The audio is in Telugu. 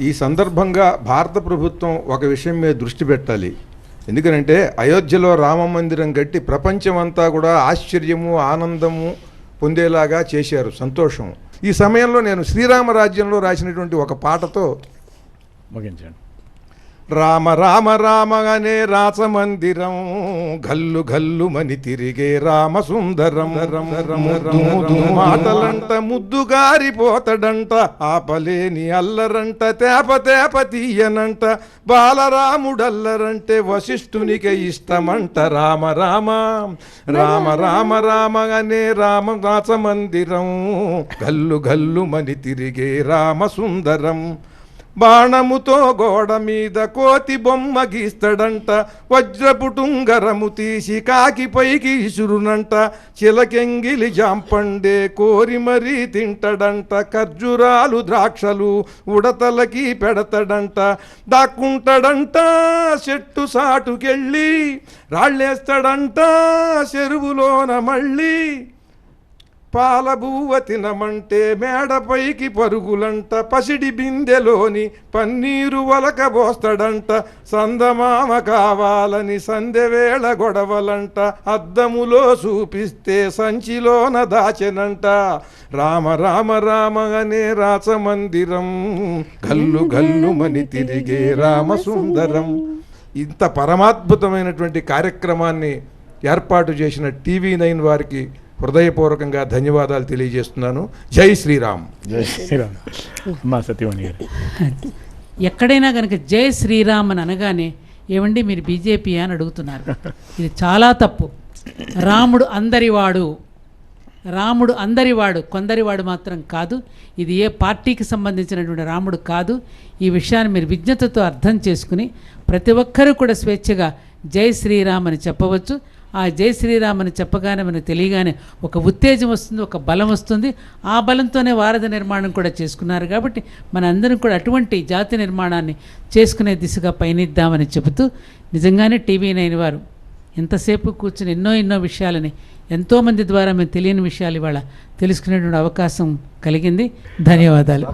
ఈ సందర్భంగా భారత ప్రభుత్వం ఒక విషయం మీద దృష్టి పెట్టాలి. ఎందుకంటే అయోధ్యలో రామ మందిరం కట్టి ప్రపంచమంతా కూడా ఆశ్చర్యము ఆనందము పొందేలాగా చేశారు, సంతోషం. ఈ సమయంలో నేను శ్రీరామరాజ్యంలో రాసినటువంటి ఒక పాటతో ముగించండి. రామ రామ రామ అనే రాచమందిరం గల్లు గల్లు మని తిరిగే రామ సుందరం. మాటలంట ముద్దుగారిపోతడంట, ఆపలేని అల్లరంట, తేప తేప తీయనంట, బాలరాముడల్లరంటే వశిష్ఠునికి ఇష్టమంట. రామ రామ రామ రామ రామ అనే రామ రాచమందిరం గల్లు గల్లు మని తిరిగే రామ సుందరం. బాణముతో గోడ మీద కోతి బొమ్మ గీస్తాడంట, వజ్రపుటుంగరము తీసి కాకి పైకి ఇసురునంట, చిలకెంగిలి జాంపండే కోరి మరీ తింటడంట, ఖర్జురాలు ద్రాక్షలు ఉడతలకి పెడతాడంట, దాక్కుంటాడంట చెట్టు సాటుకెళ్ళి, రాళ్ళేస్తాడంట చెరువులోన మళ్ళీ, పాలబువ్వ తినమంటే మేడపైకి పరుగులంట, పసిడి బిందెలోని పన్నీరు వలకబోస్తాడంట, సందమామ కావాలని సందెవేళ గొడవలంట, అద్దములో చూపిస్తే సంచిలోన దాచెనంట. రామ రామ రామ అనే రాచమందిరం గల్లు గల్లు మని తిరిగే రామ సుందరం. ఇంత పరమాద్భుతమైనటువంటి కార్యక్రమాన్ని ఏర్పాటు చేసిన TV9 వారికి హృదయపూర్వకంగా ధన్యవాదాలు తెలియజేస్తున్నాను. జై శ్రీరామ్. జై శ్రీరామ్. అమ్మా సత్యవాణి గారు, ఎక్కడైనా కనుక జై శ్రీరామ్ అని అనగానే ఏమండి మీరు బీజేపీ అని అడుగుతున్నారు. ఇది చాలా తప్పు. రాముడు అందరివాడు, రాముడు అందరివాడు, కొందరివాడు మాత్రం కాదు. ఇది ఏ పార్టీకి సంబంధించినటువంటి రాముడు కాదు. ఈ విషయాన్ని మీరు విజ్ఞతతో అర్థం చేసుకుని ప్రతి ఒక్కరూ కూడా స్వేచ్ఛగా జై శ్రీరామ్ అని చెప్పవచ్చు. ఆ జై శ్రీరామ్ అని చెప్పగానే మనకు తెలియగానే ఒక ఉత్తేజం వస్తుంది, ఒక బలం వస్తుంది. ఆ బలంతోనే వారధి నిర్మాణం కూడా చేసుకున్నారు. కాబట్టి మనందరం కూడా అటువంటి జాతి నిర్మాణాన్ని చేసుకునే దిశగా పయనిద్దామని చెబుతూ, నిజంగానే TV9 వారు ఎంతసేపు కూర్చుని ఎన్నో విషయాలని ఎంతోమంది ద్వారా మేము తెలియని విషయాలు ఇవాళ తెలుసుకునేటువంటి అవకాశం కలిగింది. ధన్యవాదాలు.